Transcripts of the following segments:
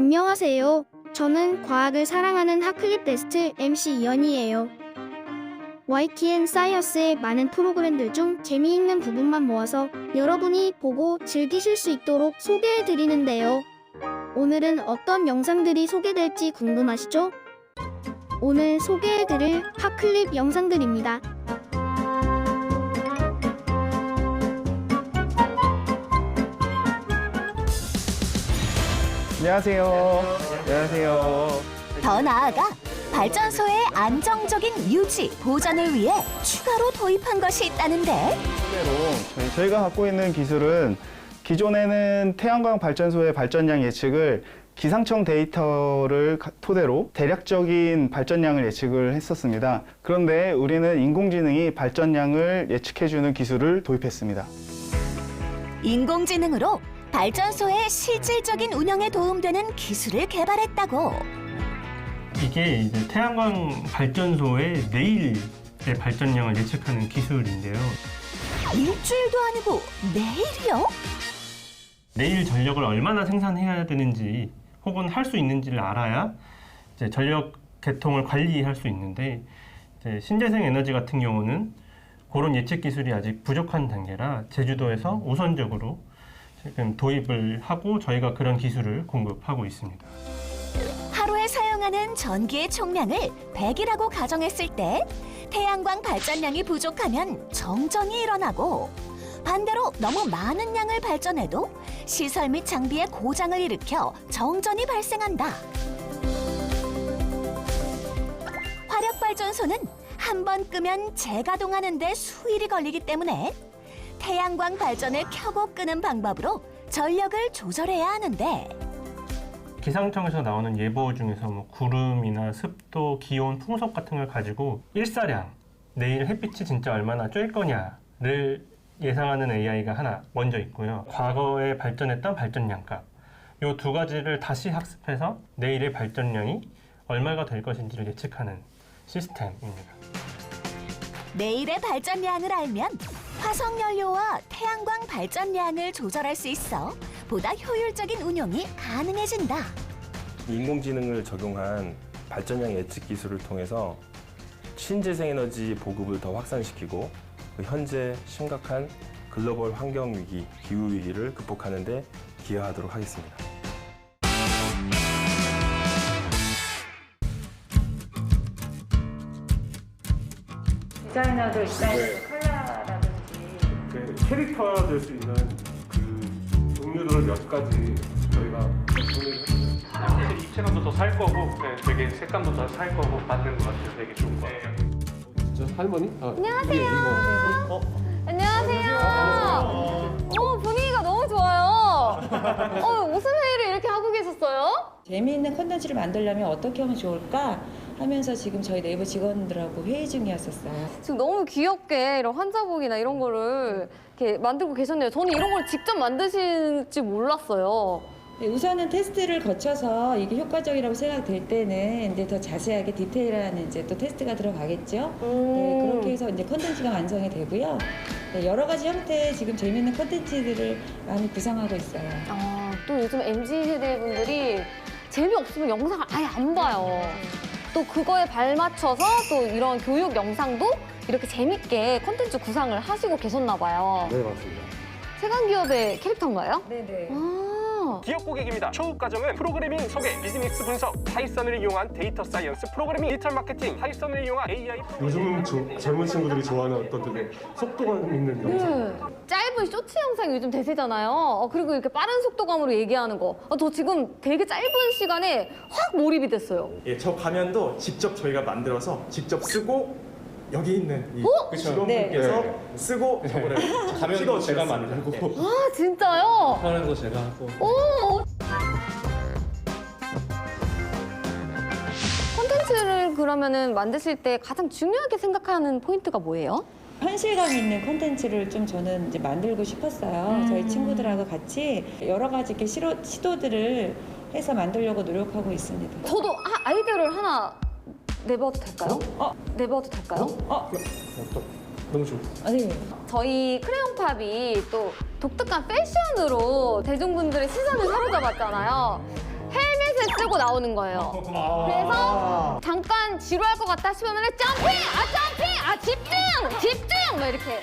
안녕하세요. 저는 과학을 사랑하는 핫클립 베스트 MC 이연이에요. YTN 사이언스의 많은 프로그램들 중 재미있는 부분만 모아서 여러분이 보고 즐기실 수 있도록 소개해드리는데요. 오늘은 어떤 영상들이 소개될지 궁금하시죠? 오늘 소개해드릴 핫클립 영상들입니다. 안녕하세요. 안녕하세요. 더 나아가 발전소의 안정적인 유지, 보전을 위해 추가로 도입한 것이 있다는데 실제로 저희가 갖고 있는 기술은 기존에는 태양광 발전소의 발전량 예측을 기상청 데이터를 토대로 대략적인 발전량을 예측을 했었습니다. 그런데 우리는 인공지능이 발전량을 예측해주는 기술을 도입했습니다. 인공지능으로 발전소의 실질적인 운영에 도움되는 기술을 개발했다고. 이게 이제 태양광 발전소의 내일의 발전량을 예측하는 기술인데요. 일주일도 아니고 내일이요? 내일 전력을 얼마나 생산해야 되는지 혹은 할 수 있는지를 알아야 이제 전력 계통을 관리할 수 있는데 이제 신재생 에너지 같은 경우는 그런 예측 기술이 아직 부족한 단계라 제주도에서 우선적으로 지금 도입을 하고 저희가 그런 기술을 공급하고 있습니다. 하루에 사용하는 전기의 총량을 100이라고 가정했을 때 태양광 발전량이 부족하면 정전이 일어나고 반대로 너무 많은 양을 발전해도 시설 및 장비의 고장을 일으켜 정전이 발생한다. 화력발전소는 한 번 끄면 재가동하는 데 수일이 걸리기 때문에 태양광 발전을 켜고 끄는 방법으로 전력을 조절해야 하는데 기상청에서 나오는 예보 중에서 뭐 구름이나 습도, 기온, 풍속 같은 걸 가지고 일사량, 내일 햇빛이 진짜 얼마나 쬐일 거냐를 예상하는 AI가 하나 먼저 있고요. 과거에 발전했던 발전량값, 이 두 가지를 다시 학습해서 내일의 발전량이 얼마가 될 것인지를 예측하는 시스템입니다. 내일의 발전량을 알면 화석연료와 태양광 발전량을 조절할 수 있어 보다 효율적인 운용이 가능해진다. 인공지능을 적용한 발전량 예측 기술을 통해서 신재생에너지 보급을 더 확산시키고 현재 심각한 글로벌 환경 위기, 기후 위기를 극복하는 데 기여하도록 하겠습니다. 디자이너들 입장에서 컬러라든지 그 캐릭터화 될 수 있는 그 종류들을 몇 가지 저희가 구매를 했어요. 확실히 입체감도 더 살 거고 되게 색감도 더 살 거고 맞는 것 같아요. 되게 좋은 것 같아요. 진짜 할머니? 안녕하세요. 안녕하세요. 분위기가 너무 좋아요. 무슨 회의를 이렇게 하고 계셨어요? 재미있는 콘텐츠를 만들려면 어떻게 하면 좋을까 하면서 지금 저희 내부 직원들하고 회의 중이었었어요. 지금 너무 귀엽게 이런 환자복이나 이런 거를 이렇게 만들고 계셨네요. 저는 이런 걸 직접 만드실지 몰랐어요. 네, 우선은 테스트를 거쳐서 이게 효과적이라고 생각될 때는 이제 더 자세하게 디테일한 이제 또 테스트가 들어가겠죠. 네, 그렇게 해서 이제 콘텐츠가 완성이 되고요. 네, 여러 가지 형태의 지금 재미있는 콘텐츠들을 많이 구성하고 있어요. 또 요즘 MZ 세대 분들이 재미없으면 영상을 아예 안 봐요. 또 그거에 발맞춰서 또 이런 교육 영상도 이렇게 재밌게 콘텐츠 구상을 하시고 계셨나 봐요. 네, 맞습니다. 세간기업의 캐릭터인가요? 네네. 기업 고객입니다. 초급 과정은 프로그래밍 소개, 비즈니스 분석, 파이썬을 이용한 데이터 사이언스, 프로그래밍, 디지털 마케팅, 파이썬을 이용한 AI 요즘 젊은 친구들이 좋아하는 어떤 되게 속도감 있는 영상. 짧은 쇼츠 영상이 요즘 대세잖아요. 그리고 이렇게 빠른 속도감으로 얘기하는 거. 저 지금 되게 짧은 시간에 확 몰입이 됐어요. 예, 저 가면도 직접 저희가 만들어서 직접 쓰고 여기 있는 이 직원분께서 쓰고 저거를 가면도 제가 만들고 아, 진짜요? 하는 거 제가 하고. 오! 콘텐츠를 그러면은 만드실 때 가장 중요하게 생각하는 포인트가 뭐예요? 현실감 있는 콘텐츠를 좀 저는 이제 만들고 싶었어요. 저희 친구들하고 같이 여러 가지 이렇게 시도들을 해서 만들려고 노력하고 있습니다. 저도 아이디어를 하나 내봐도 될까요? 내봐도 될까요? 너무 좋고. 네. 저희 크레용팝이 또 독특한 패션으로 대중분들의 시선을 사로잡았잖아요. 헬멧을 들고 나오는 거예요. 그래서 잠깐 지루할 것 같다 싶으면 점핑! 집중! 막 이렇게.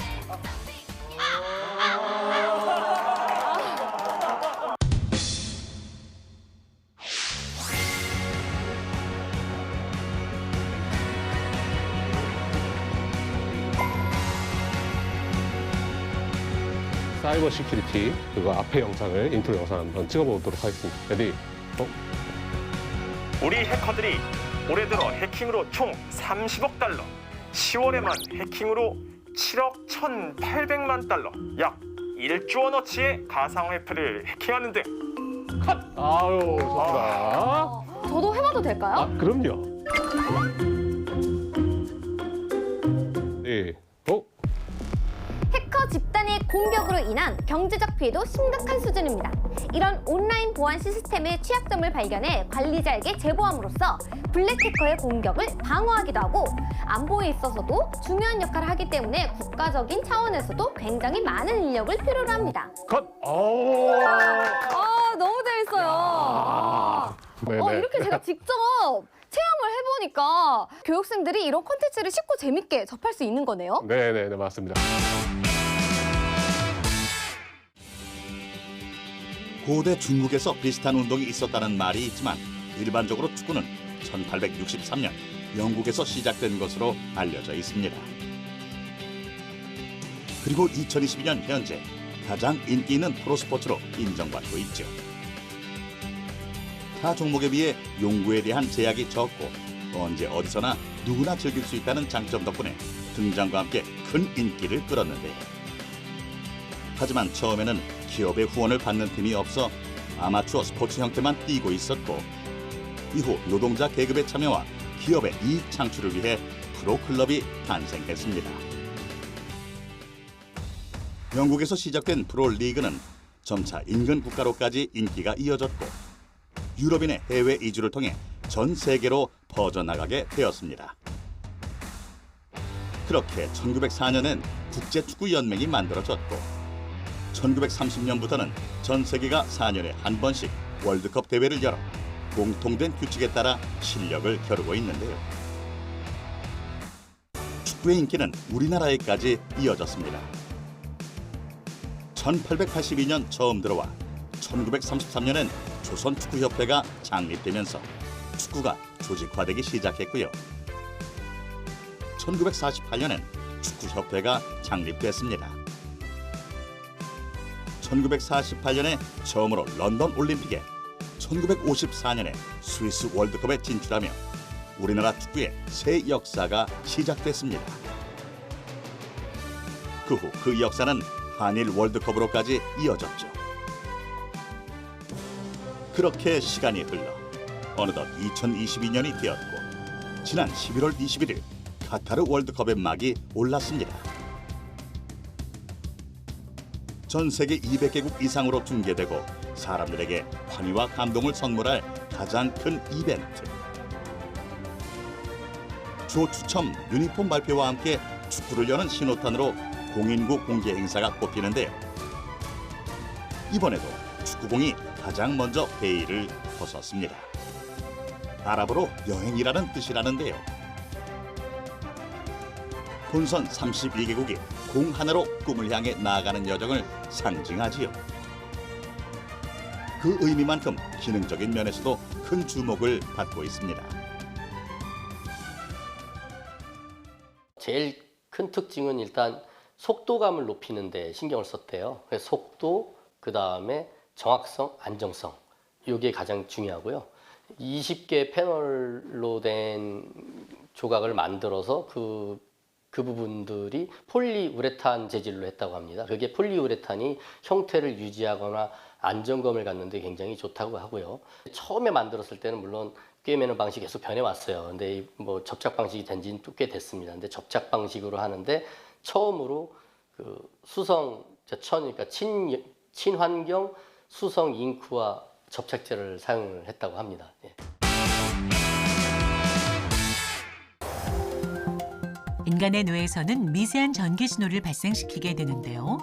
사이버 시큐리티 그거 앞에 영상을 인트로 영상 한번 찍어보도록 하겠습니다. 레디. 우리 해커들이 올해 들어 해킹으로 총 30억 달러, 10월에만 해킹으로 7억 1,800만 달러, 약 1조 원어치의 가상화폐를 해킹하는 등 아유, 좋다. 저도 해봐도 될까요? 아, 그럼요. 네. 해커 집단의 공격으로 인한 경제적 피해도 심각한 수준입니다. 이런 온라인 보안 시스템의 취약점을 발견해 관리자에게 제보함으로써 블랙 해커의 공격을 방어하기도 하고 안보에 있어서도 중요한 역할을 하기 때문에 국가적인 차원에서도 굉장히 많은 인력을 필요로 합니다. 컷. 너무 재밌어요. 네네. 이렇게 제가 직접 체험을 해보니까 교육생들이 이런 콘텐츠를 쉽고 재밌게 접할 수 있는 거네요. 네, 맞습니다. 고대 중국에서 비슷한 운동이 있었다는 말이 있지만 일반적으로 축구는 1863년 영국에서 시작된 것으로 알려져 있습니다. 그리고 2022년 현재 가장 인기 있는 프로스포츠로 인정받고 있죠. 타 종목에 비해 용구에 대한 제약이 적고 언제 어디서나 누구나 즐길 수 있다는 장점 덕분에 등장과 함께 큰 인기를 끌었는데요. 하지만 처음에는 기업의 후원을 받는 팀이 없어 아마추어 스포츠 형태만 띄고 있었고 이후 노동자 계급의 참여와 기업의 이익 창출을 위해 프로클럽이 탄생했습니다. 영국에서 시작된 프로리그는 점차 인근 국가로까지 인기가 이어졌고 유럽인의 해외 이주를 통해 전 세계로 퍼져나가게 되었습니다. 그렇게 1904년엔 국제축구연맹이 만들어졌고 1930년부터는 전 세계가 4년에 한 번씩 월드컵 대회를 열어 공통된 규칙에 따라 실력을 겨루고 있는데요. 축구의 인기는 우리나라에까지 이어졌습니다. 1882년 처음 들어와 1933년엔 조선축구협회가 창립되면서 축구가 조직화되기 시작했고요. 1948년엔 축구협회가 창립됐습니다. 1948년에 처음으로 런던 올림픽에 1954년에 스위스 월드컵에 진출하며 우리나라 축구의 새 역사가 시작됐습니다. 그 후 그 역사는 한일 월드컵으로까지 이어졌죠. 그렇게 시간이 흘러 어느덧 2022년이 되었고 지난 11월 21일 카타르 월드컵의 막이 올랐습니다. 전 세계 200개국 이상으로 중계되고 사람들에게 환희와 감동을 선물할 가장 큰 이벤트. 조추첨 유니폼 발표와 함께 축구를 여는 신호탄으로 공인구 공개 행사가 꼽히는데요. 이번에도 축구공이 가장 먼저 베일을 벗었습니다. 아랍어로 여행이라는 뜻이라는데요. 본선 32개국이 공 하나로 꿈을 향해 나아가는 여정을 상징하지요. 그 의미만큼 기능적인 면에서도 큰 주목을 받고 있습니다. 제일 큰 특징은 일단 속도감을 높이는 데 신경을 썼대요. 그래서 속도, 그 다음에 정확성, 안정성 이게 가장 중요하고요. 20개 패널로 된 조각을 만들어서 그 부분들이 폴리우레탄 재질로 했다고 합니다. 그게 폴리우레탄이 형태를 유지하거나 안정감을 갖는 데 굉장히 좋다고 하고요. 처음에 만들었을 때는 물론 꿰매는 방식이 계속 변해왔어요. 근데 뭐 접착 방식이 된 지는 꽤 됐습니다. 근데 접착 방식으로 하는데 처음으로 그 수성 천, 그러니까 친환경 수성 잉크와 접착제를 사용을 했다고 합니다. 예. 인간의 뇌에서는 미세한 전기 신호를 발생시키게 되는데요.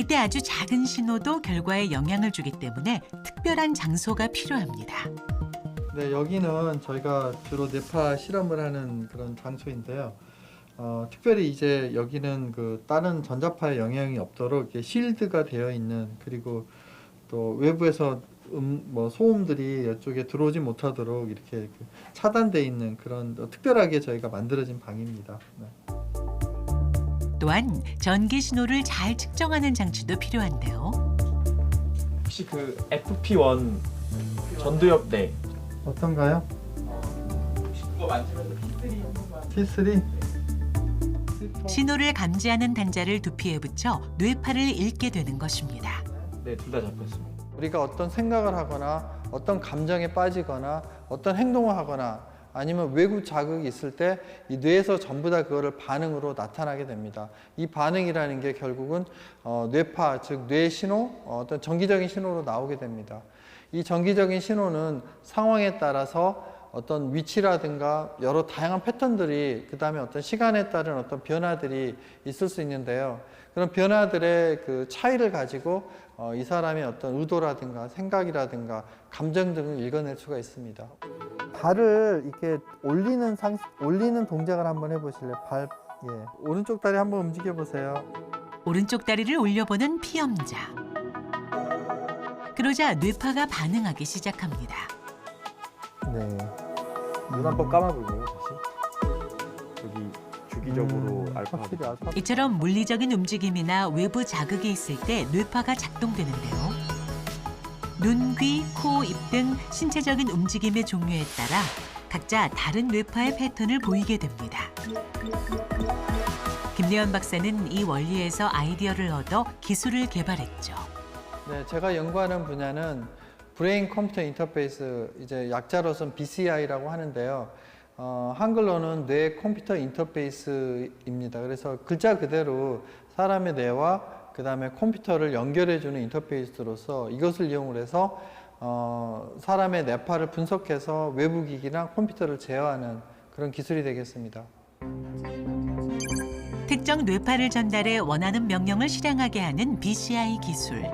이때 아주 작은 신호도 결과에 영향을 주기 때문에 특별한 장소가 필요합니다. 네, 여기는 저희가 주로 뇌파 실험을 하는 그런 장소인데요. 특별히 이제 여기는 그 다른 전자파에 영향이 없도록 이렇게 실드가 되어 있는, 그리고 또 외부에서 뭐 소음들이 이쪽에 들어오지 못하도록 이렇게 차단되어 있는 그런 특별하게 저희가 만들어진 방입니다. 네. 또한 전기 신호를 잘 측정하는 장치도 필요한데요. 혹시 그 FP1 전두엽대 어떤가요? 그거 만지면 T3? 신호를 감지하는 단자를 두피에 붙여 뇌파를 읽게 되는 것입니다. 네, 둘 다 잡혔습니다. 우리가 어떤 생각을 하거나 어떤 감정에 빠지거나 어떤 행동을 하거나 아니면 외부 자극이 있을 때 이 뇌에서 전부 다 그거를 반응으로 나타나게 됩니다. 이 반응이라는 게 결국은 뇌파, 즉 뇌 신호, 어떤 정기적인 신호로 나오게 됩니다. 이 정기적인 신호는 상황에 따라서 어떤 위치라든가 여러 다양한 패턴들이, 그 다음에 어떤 시간에 따른 어떤 변화들이 있을 수 있는데요. 그런 변화들의 그 차이를 가지고 이 사람의 어떤 의도라든가 생각이라든가 감정 등을 읽어낼 수가 있습니다. 발을 이렇게 올리는 동작을 한번 해보실래요? 오른쪽 다리 한번 움직여 보세요. 오른쪽 다리를 올려보는 피험자. 그러자 뇌파가 반응하기 시작합니다. 네. 눈 한번 감아볼래요, 다시? 여기 주기적으로 알파. 이처럼 물리적인 움직임이나 외부 자극이 있을 때 뇌파가 작동되는데요. 눈, 귀, 코, 입 등 신체적인 움직임의 종류에 따라 각자 다른 뇌파의 패턴을 보이게 됩니다. 김래원 박사는 이 원리에서 아이디어를 얻어 기술을 개발했죠. 네, 제가 연구하는 분야는 브레인 컴퓨터 인터페이스, 이제 약자로서는 BCI라고 하는데요. 한글로는 뇌 컴퓨터 인터페이스입니다. 그래서 글자 그대로 사람의 뇌와 그 다음에 컴퓨터를 연결해주는 인터페이스로서 이것을 이용을 해서 사람의 뇌파를 분석해서 외부 기기나 컴퓨터를 제어하는 그런 기술이 되겠습니다. 특정 뇌파를 전달해 원하는 명령을 실행하게 하는 BCI 기술.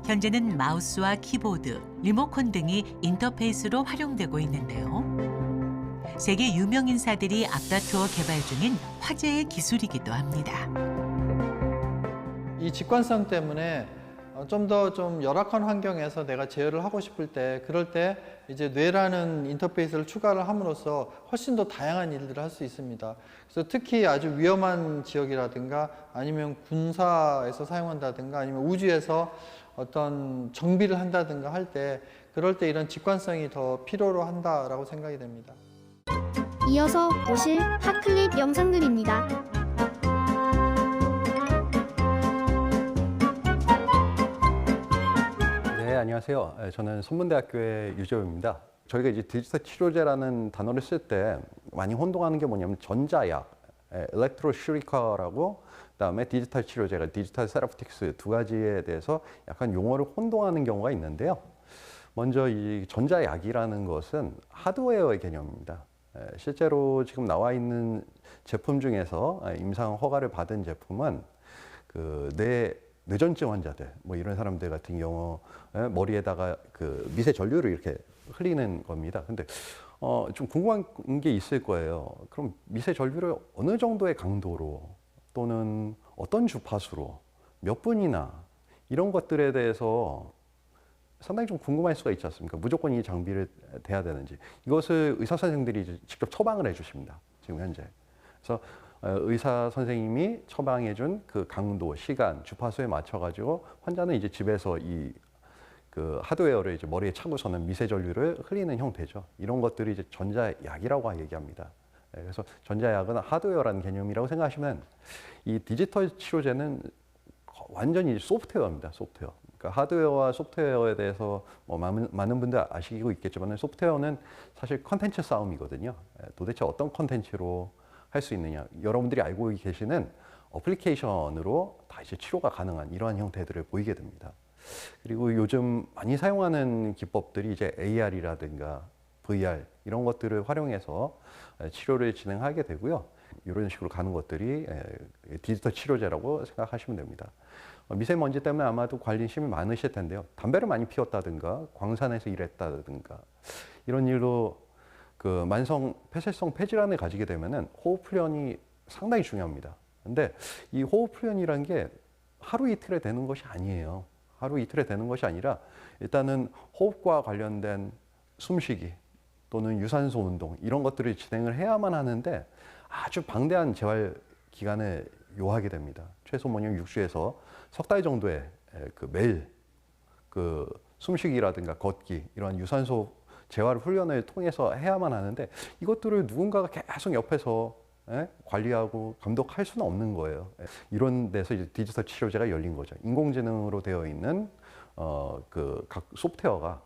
현재는 마우스와 키보드, 리모컨 등이 인터페이스로 활용되고 있는데요. 세계 유명 인사들이 앞다투어 개발 중인 화제의 기술이기도 합니다. 이 직관성 때문에 좀 더 열악한 환경에서 내가 제어를 하고 싶을 때, 그럴 때 이제 뇌라는 인터페이스를 추가를 함으로써 훨씬 더 다양한 일들을 할 수 있습니다. 그래서 특히 아주 위험한 지역이라든가 아니면 군사에서 사용한다든가 아니면 우주에서 어떤 정비를 한다든가 할 때, 그럴 때 이런 직관성이 더 필요로 한다라고 생각이 됩니다. 이어서 보실 핫클립 영상들입니다. 네, 안녕하세요. 저는 손문대학교의 유재호입니다. 저희가 이제 디지털 치료제라는 단어를 쓸 때 많이 혼동하는 게 뭐냐면 전자약, 엘렉트로슈리카라고, 그다음에 디지털 치료제가 디지털 세라피틱스 두 가지에 대해서 약간 용어를 혼동하는 경우가 있는데요. 먼저 이 전자약이라는 것은 하드웨어의 개념입니다. 실제로 지금 나와 있는 제품 중에서 임상 허가를 받은 제품은 그 뇌전증 환자들, 뭐 이런 사람들 같은 경우 머리에다가 그 미세 전류를 이렇게 흘리는 겁니다. 근데 좀 궁금한 게 있을 거예요. 그럼 미세 전류를 어느 정도의 강도로 또는 어떤 주파수로 몇 분이나 이런 것들에 대해서 상당히 좀 궁금할 수가 있지 않습니까? 무조건 이 장비를 대야 되는지. 이것을 의사 선생님들이 직접 처방을 해주십니다. 지금 현재. 그래서 의사 선생님이 처방해준 그 강도, 시간, 주파수에 맞춰가지고 환자는 이제 집에서 그 하드웨어를 이제 머리에 차고서는 미세 전류를 흘리는 형태죠. 이런 것들이 이제 전자약이라고 얘기합니다. 그래서 전자약은 하드웨어라는 개념이라고 생각하시면 이 디지털 치료제는 완전히 소프트웨어입니다. 소프트웨어. 그러니까 하드웨어와 소프트웨어에 대해서 뭐 많은 분들 아시고 있겠지만 소프트웨어는 사실 컨텐츠 싸움이거든요. 도대체 어떤 컨텐츠로 할 수 있느냐. 여러분들이 알고 계시는 어플리케이션으로 다 이제 치료가 가능한 이러한 형태들을 보이게 됩니다. 그리고 요즘 많이 사용하는 기법들이 이제 AR이라든가 VR 이런 것들을 활용해서 치료를 진행하게 되고요. 이런 식으로 가는 것들이 디지털 치료제라고 생각하시면 됩니다. 미세먼지 때문에 아마도 관리심이 많으실 텐데요. 담배를 많이 피웠다든가 광산에서 일했다든가 이런 일로 그 만성 폐쇄성 폐질환을 가지게 되면은 호흡 훈련이 상당히 중요합니다. 근데 이 호흡 훈련이란 게 하루 이틀에 되는 것이 아니에요. 하루 이틀에 되는 것이 아니라 일단은 호흡과 관련된 숨쉬기 또는 유산소 운동 이런 것들을 진행을 해야만 하는데 아주 방대한 재활 기간을 요하게 됩니다. 최소 6주에서 석 달 정도의 그 매일 그 숨쉬기라든가 걷기 이런 유산소 재활 훈련을 통해서 해야만 하는데 이것들을 누군가가 계속 옆에서 관리하고 감독할 수는 없는 거예요. 이런 데서 이제 디지털 치료제가 열린 거죠. 인공지능으로 되어 있는 그 각 소프트웨어가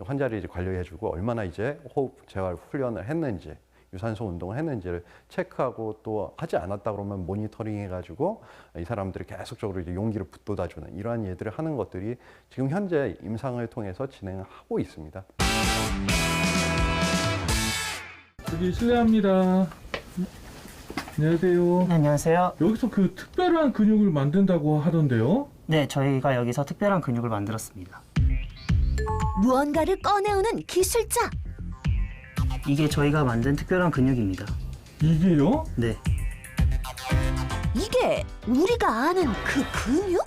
환자를 이제 관리해주고 얼마나 이제 호흡 재활 훈련을 했는지, 유산소 운동을 했는지를 체크하고 또 하지 않았다 그러면 모니터링 해가지고 이 사람들이 계속적으로 이제 용기를 북돋아주는 이러한 일들을 하는 것들이 지금 현재 임상을 통해서 진행하고 있습니다. 여기 실례합니다. 안녕하세요. 네, 안녕하세요. 여기서 그 특별한 근육을 만든다고 하던데요? 네, 저희가 여기서 특별한 근육을 만들었습니다. 무언가를 꺼내오는 기술자. 이게 저희가 만든 특별한 근육입니다. 이게요? 네. 이게 우리가 아는 그 근육?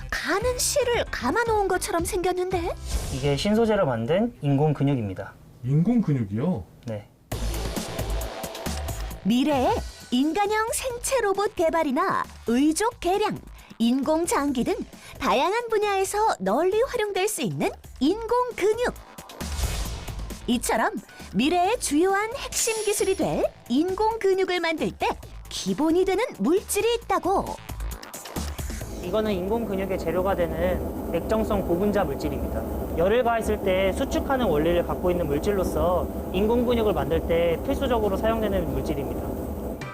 가는 실을 감아놓은 것처럼 생겼는데? 이게 신소재로 만든 인공 근육입니다. 인공 근육이요? 네. 미래의 인간형 생체 로봇 개발이나 의족 개량, 인공 장기 등 다양한 분야에서 널리 활용될 수 있는 인공 근육. 이처럼 미래의 주요한 핵심 기술이 될 인공 근육을 만들 때 기본이 되는 물질이 있다고. 이거는 인공 근육의 재료가 되는 액정성 고분자 물질입니다. 열을 가했을 때 수축하는 원리를 갖고 있는 물질로서 인공 근육을 만들 때 필수적으로 사용되는 물질입니다.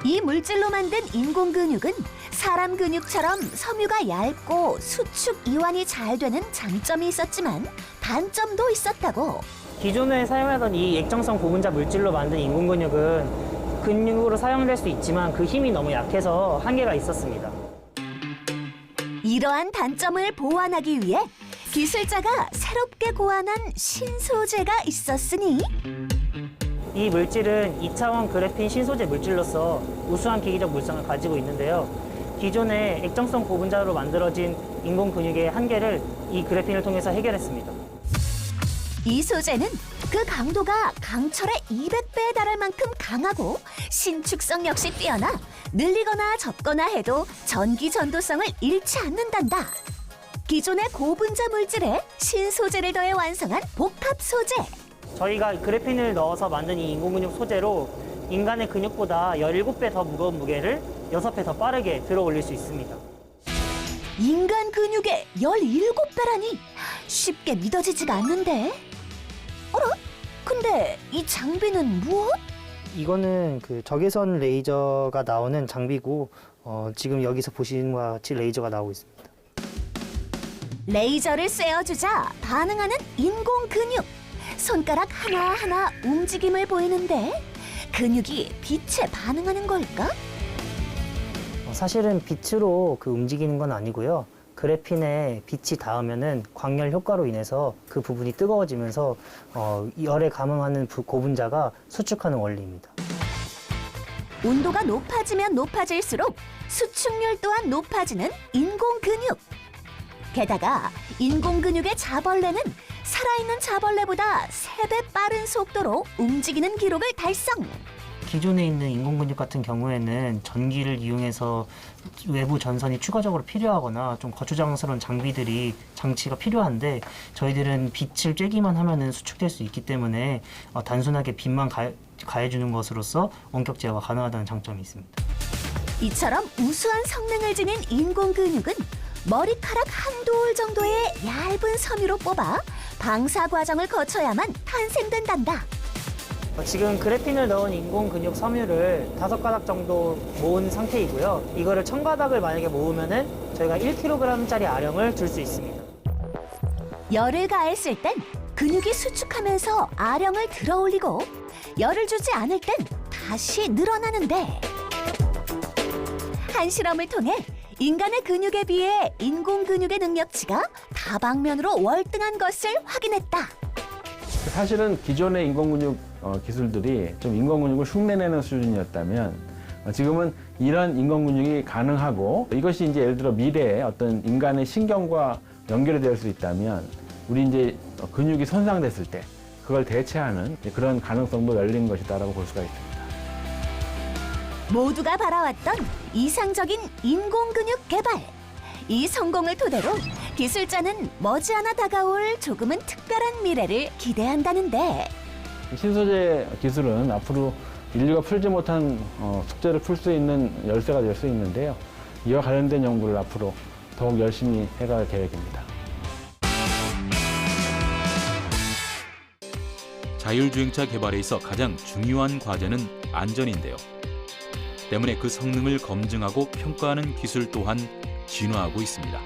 이 물질로 만든 인공 근육은 사람 근육처럼 섬유가 얇고 수축 이완이 잘 되는 장점이 있었지만 단점도 있었다고. 기존에 사용하던 이 액정성 고분자 물질로 만든 인공 근육은 근육으로 사용될 수 있지만 그 힘이 너무 약해서 한계가 있었습니다. 이러한 단점을 보완하기 위해 기술자가 새롭게 고안한 신소재가 있었으니 이 물질은 2차원 그래핀 신소재 물질로서 우수한 기기적 물성을 가지고 있는데요. 기존의 액정성 고분자로 만들어진 인공 근육의 한계를 이 그래핀을 통해서 해결했습니다. 이 소재는 그 강도가 강철의 200배에 달할 만큼 강하고 신축성 역시 뛰어나 늘리거나 접거나 해도 전기 전도성을 잃지 않는단다. 기존의 고분자 물질에 신소재를 더해 완성한 복합 소재. 저희가 그래핀을 넣어서 만든 이 인공 근육 소재로 인간의 근육보다 17배 더 무거운 무게를 6배 더 빠르게 들어 올릴 수 있습니다. 인간 근육의 17배라니 쉽게 믿어지지가 않는데. 어라? 근데 이 장비는 무엇? 이거는 그 적외선 레이저가 나오는 장비고 지금 여기서 보시는 것과 같이 레이저가 나오고 있습니다. 레이저를 쐬어주자 반응하는 인공 근육. 손가락 하나하나 움직임을 보이는데 근육이 빛에 반응하는 걸까? 사실은 빛으로 움직이는 건 아니고요. 그래핀에 빛이 닿으면은 광열 효과로 인해서 그 부분이 뜨거워지면서 열에 감응하는 고분자가 수축하는 원리입니다. 온도가 높아지면 높아질수록 수축률 또한 높아지는 인공 근육. 게다가 인공 근육의 자벌레는 살아있는 자벌레보다 3배 빠른 속도로 움직이는 기록을 달성. 기존에 있는 인공 근육 같은 경우에는 전기를 이용해서 외부 전선이 추가적으로 필요하거나 좀 거추장스러운 장치가 필요한데 저희들은 빛을 쬐기만 하면은 수축될 수 있기 때문에 단순하게 빛만 가해주는 것으로서 원격 제어가 가능하다는 장점이 있습니다. 이처럼 우수한 성능을 지닌 인공 근육은 머리카락 한두 올 정도의 얇은 섬유로 뽑아 방사 과정을 거쳐야만 탄생된단다. 지금 그래핀을 넣은 인공 근육 섬유를 5가닥 정도 모은 상태이고요. 이거를 1000가닥을 만약에 모으면은 저희가 1kg짜리 아령을 줄 수 있습니다. 열을 가했을 땐 근육이 수축하면서 아령을 들어 올리고 열을 주지 않을 땐 다시 늘어나는데 한 실험을 통해 인간의 근육에 비해 인공 근육의 능력치가 다방면으로 월등한 것을 확인했다. 사실은 기존의 인공근육 기술들이 좀 인공근육을 흉내내는 수준이었다면 지금은 이런 인공근육이 가능하고 이것이 이제 예를 들어 미래에 어떤 인간의 신경과 연결이 될 수 있다면 우리 이제 근육이 손상됐을 때 그걸 대체하는 그런 가능성도 열린 것이다라고 볼 수가 있습니다. 모두가 바라왔던 이상적인 인공 근육 개발. 이 성공을 토대로 기술자는 머지않아 다가올 조금은 특별한 미래를 기대한다는데. 신소재 기술은 앞으로 인류가 풀지 못한 숙제를 풀 수 있는 열쇠가 될 수 있는데요. 이와 관련된 연구를 앞으로 더욱 열심히 해갈 계획입니다. 자율주행차 개발에 있어 가장 중요한 과제는 안전인데요. 때문에 그 성능을 검증하고 평가하는 기술 또한 진화하고 있습니다.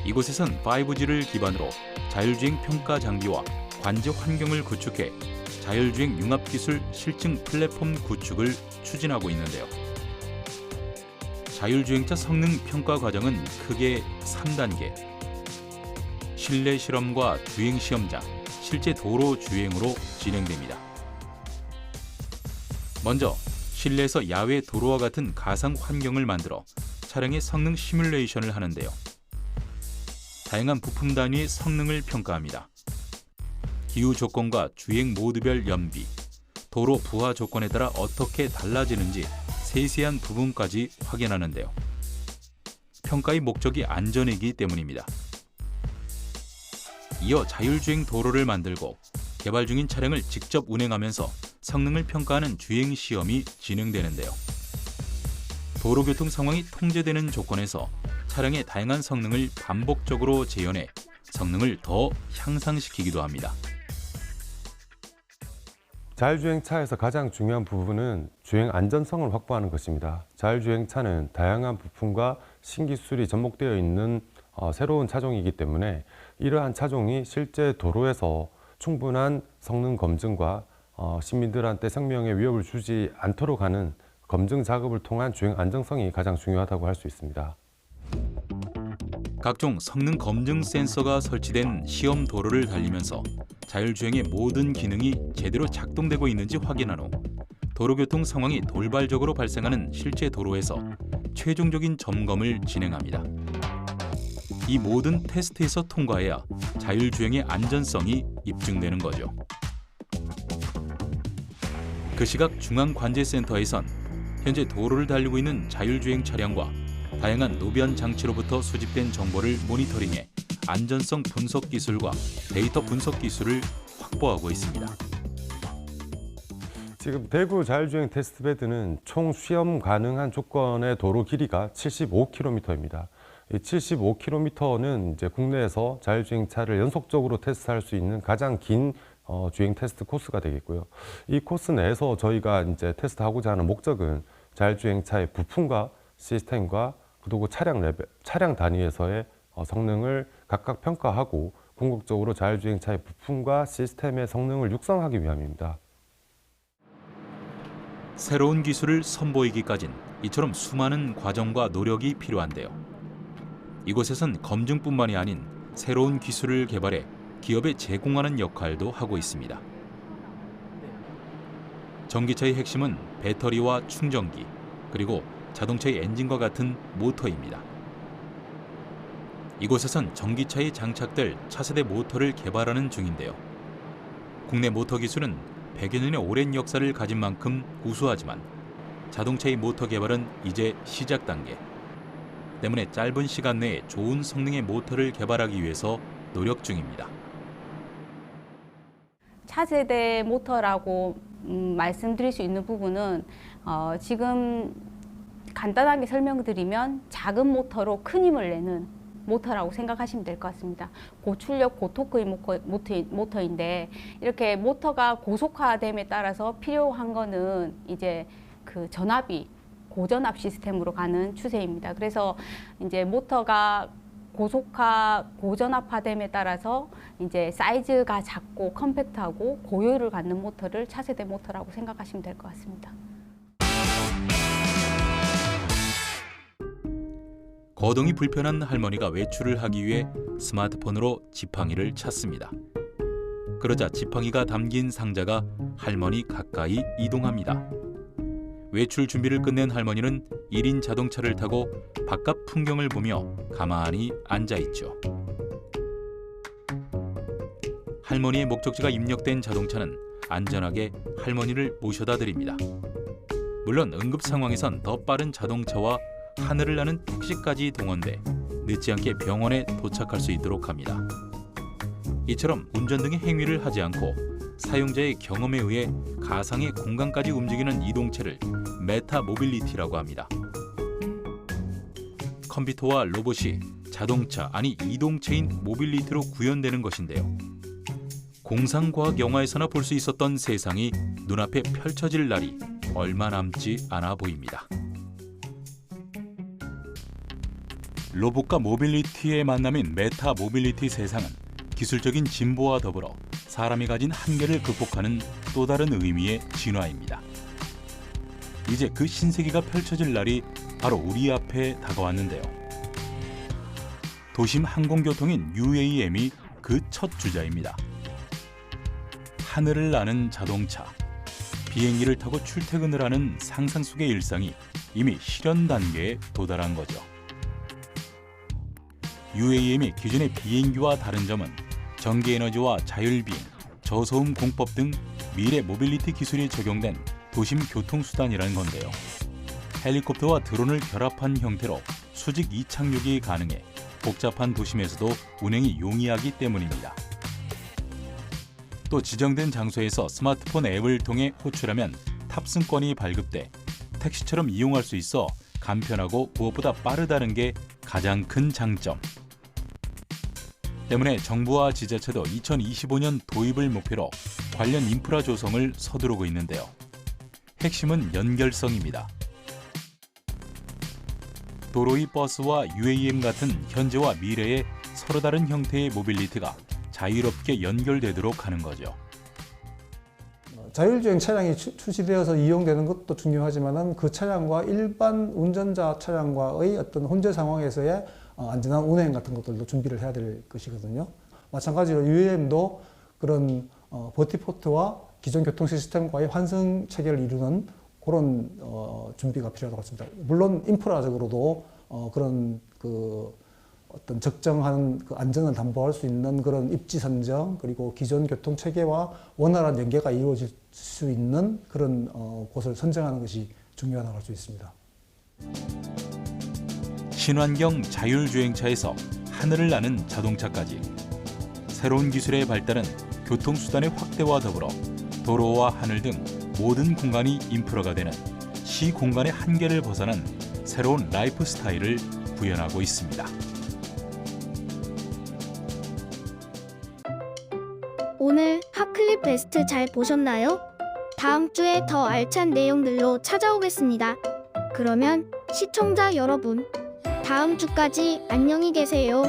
이곳에선 5G를 기반으로 자율주행 평가 장비와 관제 환경을 구축해 자율주행 융합기술 실증 플랫폼 구축을 추진하고 있는데요. 자율주행차 성능 평가 과정은 크게 3단계. 실내 실험과 주행 시험장, 실제 도로 주행으로 진행됩니다. 먼저 실내에서 야외 도로와 같은 가상 환경을 만들어 차량의 성능 시뮬레이션을 하는데요. 다양한 부품 단위의 성능을 평가합니다. 기후 조건과 주행 모드별 연비, 도로 부하 조건에 따라 어떻게 달라지는지 세세한 부분까지 확인하는데요. 평가의 목적이 안전이기 때문입니다. 이어 자율주행 도로를 만들고 개발 중인 차량을 직접 운행하면서 성능을 평가하는 주행 시험이 진행되는데요. 도로교통 상황이 통제되는 조건에서 차량의 다양한 성능을 반복적으로 재현해 성능을 더 향상시키기도 합니다. 자율주행차에서 가장 중요한 부분은 주행 안전성을 확보하는 것입니다. 자율주행차는 다양한 부품과 신기술이 접목되어 있는 새로운 차종이기 때문에 이러한 차종이 실제 도로에서 충분한 성능 검증과 시민들한테 생명에 위협을 주지 않도록 하는 검증 작업을 통한 주행 안정성이 가장 중요하다고 할 수 있습니다. 각종 성능 검증 센서가 설치된 시험 도로를 달리면서 자율주행의 모든 기능이 제대로 작동되고 있는지 확인한 후 도로교통 상황이 돌발적으로 발생하는 실제 도로에서 최종적인 점검을 진행합니다. 이 모든 테스트에서 통과해야 자율주행의 안전성이 입증되는 거죠. 그 시각 중앙관제센터에선 현재 도로를 달리고 있는 자율주행 차량과 다양한 노변 장치로부터 수집된 정보를 모니터링해 안전성 분석 기술과 데이터 분석 기술을 확보하고 있습니다. 지금 대구 자율주행 테스트베드는 총 시험 가능한 조건의 도로 길이가 75km입니다. 이 75km는 이제 국내에서 자율주행차를 연속적으로 테스트할 수 있는 가장 긴 주행 테스트 코스가 되겠고요. 이 코스 내에서 저희가 이제 테스트하고자 하는 목적은 자율주행차의 부품과 시스템과 그리고 차량 단위에서의 성능을 각각 평가하고 궁극적으로 자율주행차의 부품과 시스템의 성능을 육성하기 위함입니다. 새로운 기술을 선보이기까진 이처럼 수많은 과정과 노력이 필요한데요. 이곳에선 검증뿐만이 아닌 새로운 기술을 개발해 기업에 제공하는 역할도 하고 있습니다. 전기차의 핵심은 배터리와 충전기, 그리고 자동차의 엔진과 같은 모터입니다. 이곳에선 전기차에 장착될 차세대 모터를 개발하는 중인데요. 국내 모터 기술은 100여 년의 오랜 역사를 가진 만큼 우수하지만 자동차의 모터 개발은 이제 시작 단계. 때문에 짧은 시간 내에 좋은 성능의 모터를 개발하기 위해서 노력 중입니다. 차세대 모터라고 말씀드릴 수 있는 부분은 지금 간단하게 설명드리면 작은 모터로 큰 힘을 내는 모터라고 생각하시면 될 것 같습니다. 고출력, 고토크의 모터인데 이렇게 모터가 고속화됨에 따라서 필요한 거는 이제 그 전압이 고전압 시스템으로 가는 추세입니다. 그래서 이제 모터가 고전압화됨에 따라서 이제 사이즈가 작고 컴팩트하고 고효율을 갖는 모터를 차세대 모터라고 생각하시면 될 것 같습니다. 거동이 불편한 할머니가 외출을 하기 위해 스마트폰으로 지팡이를 찾습니다. 그러자 지팡이가 담긴 상자가 할머니 가까이 이동합니다. 외출 준비를 끝낸 할머니는 1인 자동차를 타고 바깥 풍경을 보며 가만히 앉아있죠. 할머니의 목적지가 입력된 자동차는 안전하게 할머니를 모셔다 드립니다. 물론 응급 상황에선 더 빠른 자동차와 하늘을 나는 택시까지 동원돼 늦지 않게 병원에 도착할 수 있도록 합니다. 이처럼 운전 등의 행위를 하지 않고 사용자의 경험에 의해 가상의 공간까지 움직이는 이동체를 메타 모빌리티라고 합니다. 컴퓨터와 로봇이 자동차 아니 이동체인 모빌리티로 구현되는 것인데요. 공상과학 영화에서나 볼 수 있었던 세상이 눈앞에 펼쳐질 날이 얼마 남지 않아 보입니다. 로봇과 모빌리티의 만남인 메타 모빌리티 세상은 기술적인 진보와 더불어 사람이 가진 한계를 극복하는 또 다른 의미의 진화입니다. 이제 그 신세계가 펼쳐질 날이 바로 우리 앞에 다가왔는데요. 도심 항공교통인 UAM이 그 첫 주자입니다. 하늘을 나는 자동차, 비행기를 타고 출퇴근을 하는 상상 속의 일상이 이미 실현 단계에 도달한 거죠. UAM이 기존의 비행기와 다른 점은 전기에너지와 자율비행, 저소음 공법 등 미래 모빌리티 기술이 적용된 도심 교통수단이라는 건데요. 헬리콥터와 드론을 결합한 형태로 수직 이착륙이 가능해 복잡한 도심에서도 운행이 용이하기 때문입니다. 또 지정된 장소에서 스마트폰 앱을 통해 호출하면 탑승권이 발급돼 택시처럼 이용할 수 있어 간편하고 무엇보다 빠르다는 게 가장 큰 장점. 때문에 정부와 지자체도 2025년 도입을 목표로 관련 인프라 조성을 서두르고 있는데요. 핵심은 연결성입니다. 도로의 버스와 UAM 같은 현재와 미래의 서로 다른 형태의 모빌리티가 자유롭게 연결되도록 하는 거죠. 자율주행 차량이 출시되어서 이용되는 것도 중요하지만 그 차량과 일반 운전자 차량과의 어떤 혼재 상황에서의 안전한 운행 같은 것들도 준비를 해야 될 것이거든요. 마찬가지로 UAM도 그런 버티포트와 기존 교통 시스템과의 환승 체계를 이루는 그런 준비가 필요하다고 했습니다. 물론 인프라적으로도 그런 어떤 적정한 안전을 담보할 수 있는 그런 입지 선정, 그리고 기존 교통 체계와 원활한 연계가 이루어질 수 있는 그런 곳을 선정하는 것이 중요하다고 할 수 있습니다. 친환경 자율주행차에서 하늘을 나는 자동차까지 새로운 기술의 발달은 교통수단의 확대와 더불어 도로와 하늘 등 모든 공간이 인프라가 되는 시 공간의 한계를 벗어난 새로운 라이프 스타일을 구현하고 있습니다. 오늘 핫클립 베스트 잘 보셨나요? 다음 주에 더 알찬 내용들로 찾아오겠습니다. 그러면 시청자 여러분, 다음 주까지 안녕히 계세요.